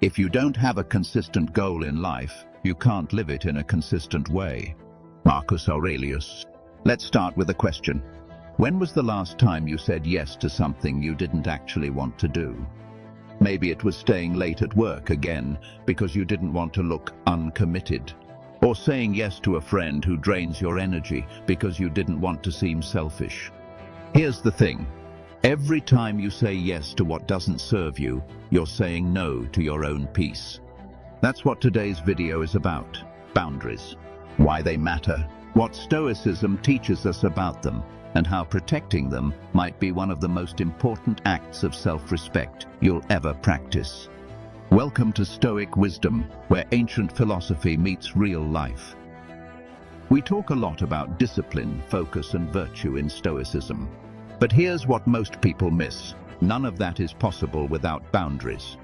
If you don't have a consistent goal in life, you can't live it in a consistent way. Marcus Aurelius. Let's start with a question. When was the last time you said yes to something you didn't actually want to do? Maybe it was staying late at work again because you didn't want to look uncommitted. Or saying yes to a friend who drains your energy because you didn't want to seem selfish. Here's the thing. Every time you say yes to what doesn't serve you, you're saying no to your own peace. That's what today's video is about. Boundaries. Why they matter, what Stoicism teaches us about them, and how protecting them might be one of the most important acts of self-respect you'll ever practice. Welcome to Stoic Wisdom, where ancient philosophy meets real life. We talk a lot about discipline, focus, and virtue in Stoicism. But here's what most people miss. None of that is possible without boundaries.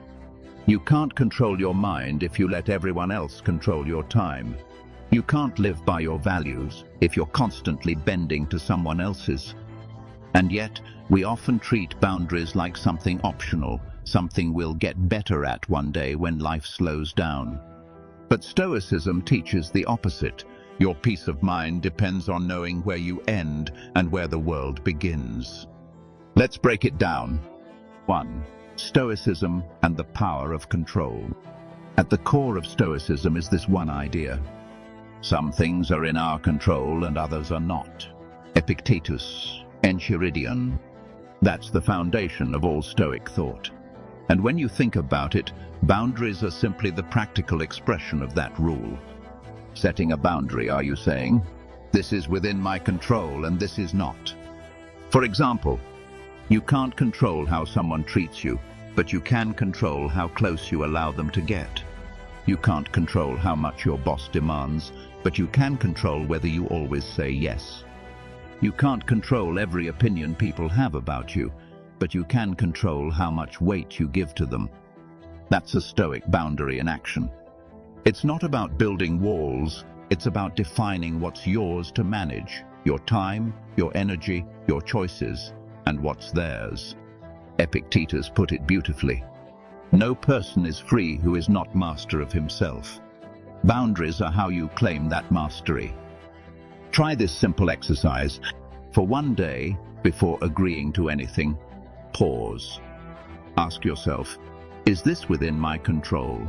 You can't control your mind if you let everyone else control your time. You can't live by your values if you're constantly bending to someone else's. And yet, we often treat boundaries like something optional, something we'll get better at one day when life slows down. But Stoicism teaches the opposite. Your peace of mind depends on knowing where you end and where the world begins. Let's break it down. 1. Stoicism and the power of control. At the core of Stoicism is this one idea. Some things are in our control and others are not. Epictetus, Enchiridion. That's the foundation of all Stoic thought. And when you think about it, boundaries are simply the practical expression of that rule. Setting a boundary, are you saying? This is within my control and this is not. For example, you can't control how someone treats you, but you can control how close you allow them to get. You can't control how much your boss demands, but you can control whether you always say yes. You can't control every opinion people have about you, but you can control how much weight you give to them. That's a Stoic boundary in action. It's not about building walls, it's about defining what's yours to manage, your time, your energy, your choices, and what's theirs. Epictetus put it beautifully. No person is free who is not master of himself. Boundaries are how you claim that mastery. Try this simple exercise. For one day, before agreeing to anything, pause. Ask yourself, is this within my control?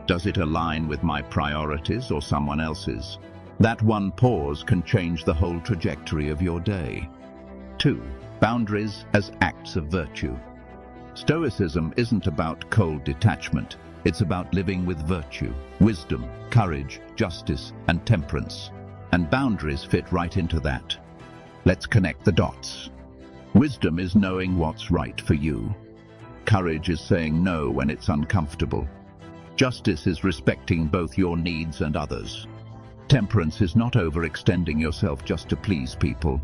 Does it align with my priorities or someone else's? That one pause can change the whole trajectory of your day. 2. Boundaries as acts of virtue. Stoicism isn't about cold detachment. It's about living with virtue, wisdom, courage, justice, and temperance. And boundaries fit right into that. Let's connect the dots. Wisdom is knowing what's right for you. Courage is saying no when it's uncomfortable. Justice is respecting both your needs and others. Temperance is not overextending yourself just to please people.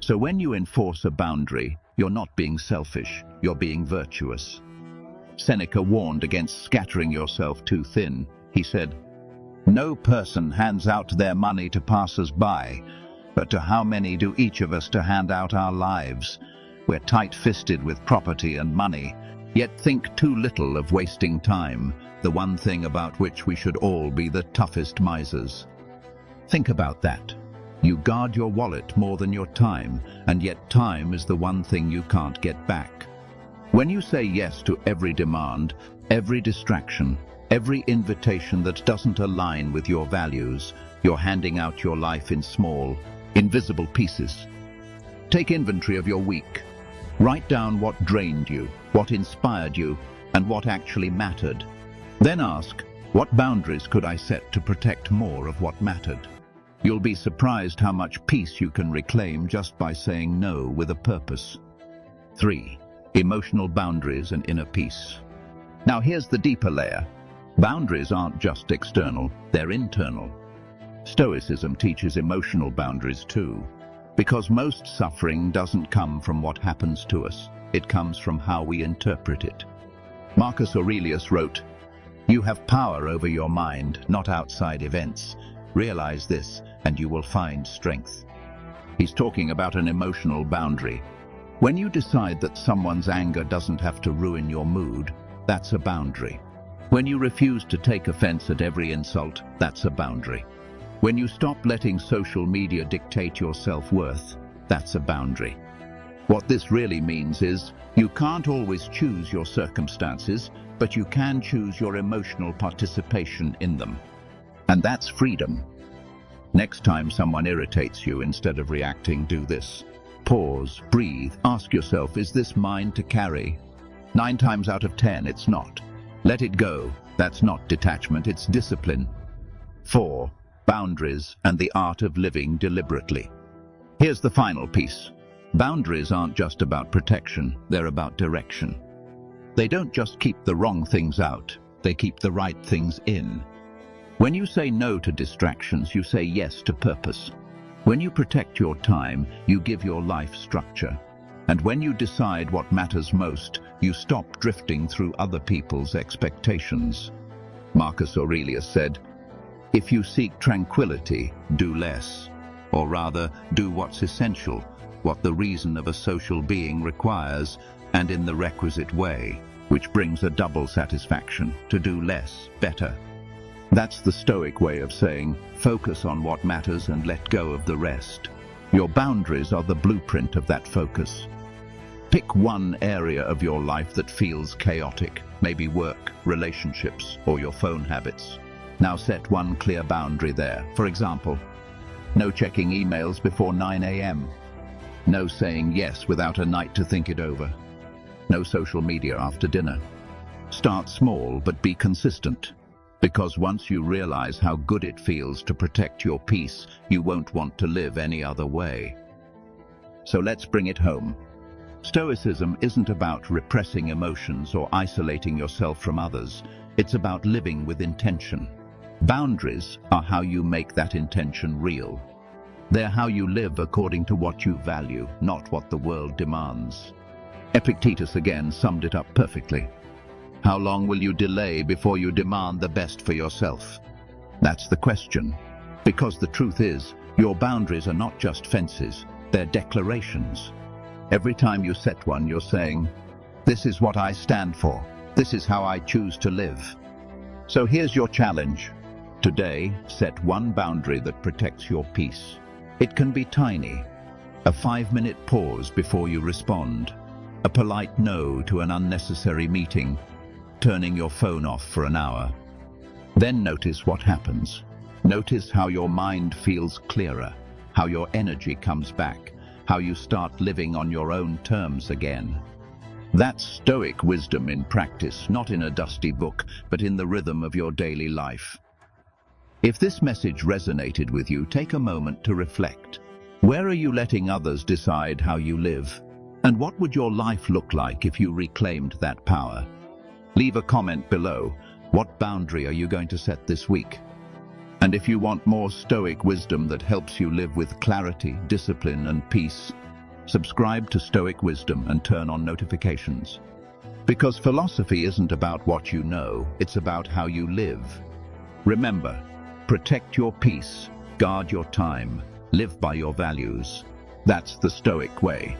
So when you enforce a boundary, you're not being selfish, you're being virtuous. Seneca warned against scattering yourself too thin. He said, "No person hands out their money to passers-by, but to how many do each of us to hand out our lives? We're tight-fisted with property and money, yet think too little of wasting time, the one thing about which we should all be the toughest misers." Think about that. You guard your wallet more than your time, and yet time is the one thing you can't get back. When you say yes to every demand, every distraction, every invitation that doesn't align with your values, you're handing out your life in small, invisible pieces. Take inventory of your week. Write down what drained you, what inspired you, and what actually mattered. Then ask, what boundaries could I set to protect more of what mattered? You'll be surprised how much peace you can reclaim just by saying no with a purpose. 3. Emotional boundaries and inner peace. Now here's the deeper layer. Boundaries aren't just external, they're internal. Stoicism teaches emotional boundaries too, because most suffering doesn't come from what happens to us, it comes from how we interpret it. Marcus Aurelius wrote, "You have power over your mind, not outside events. Realize this, and you will find strength." He's talking about an emotional boundary. When you decide that someone's anger doesn't have to ruin your mood, that's a boundary. When you refuse to take offense at every insult, that's a boundary. When you stop letting social media dictate your self-worth, that's a boundary. What this really means is, you can't always choose your circumstances, but you can choose your emotional participation in them. And that's freedom. Next time someone irritates you, instead of reacting, do this. Pause, breathe, ask yourself, is this mine to carry? 9 times out of 10, it's not. Let it go. That's not detachment, it's discipline. 4. Boundaries and the art of living deliberately. Here's the final piece. Boundaries aren't just about protection, they're about direction. They don't just keep the wrong things out, they keep the right things in. When you say no to distractions, you say yes to purpose. When you protect your time, you give your life structure. And when you decide what matters most, you stop drifting through other people's expectations. Marcus Aurelius said, "If you seek tranquility, do less. Or rather, do what's essential, what the reason of a social being requires, and in the requisite way, which brings a double satisfaction, to do less, better." That's the Stoic way of saying, focus on what matters and let go of the rest. Your boundaries are the blueprint of that focus. Pick one area of your life that feels chaotic, maybe work, relationships, or your phone habits. Now set one clear boundary there. For example, no checking emails before 9 a.m. No saying yes without a night to think it over. No social media after dinner. Start small, but be consistent. Because once you realize how good it feels to protect your peace, you won't want to live any other way. So let's bring it home. Stoicism isn't about repressing emotions or isolating yourself from others. It's about living with intention. Boundaries are how you make that intention real. They're how you live according to what you value, not what the world demands. Epictetus again summed it up perfectly. How long will you delay before you demand the best for yourself? That's the question. Because the truth is, your boundaries are not just fences, they're declarations. Every time you set one, you're saying, this is what I stand for. This is how I choose to live. So here's your challenge. Today, set one boundary that protects your peace. It can be tiny. A 5-minute pause before you respond. A polite no to an unnecessary meeting. Turning your phone off for an hour. Then notice what happens. Notice how your mind feels clearer, how your energy comes back, how you start living on your own terms again. That's Stoic wisdom in practice, not in a dusty book, but in the rhythm of your daily life. If this message resonated with you, take a moment to reflect. Where are you letting others decide how you live? And what would your life look like if you reclaimed that power? Leave a comment below. What boundary are you going to set this week? And if you want more Stoic wisdom that helps you live with clarity, discipline, and peace, subscribe to Stoic Wisdom and turn on notifications. Because philosophy isn't about what you know, it's about how you live. Remember, protect your peace, guard your time, live by your values. That's the Stoic way.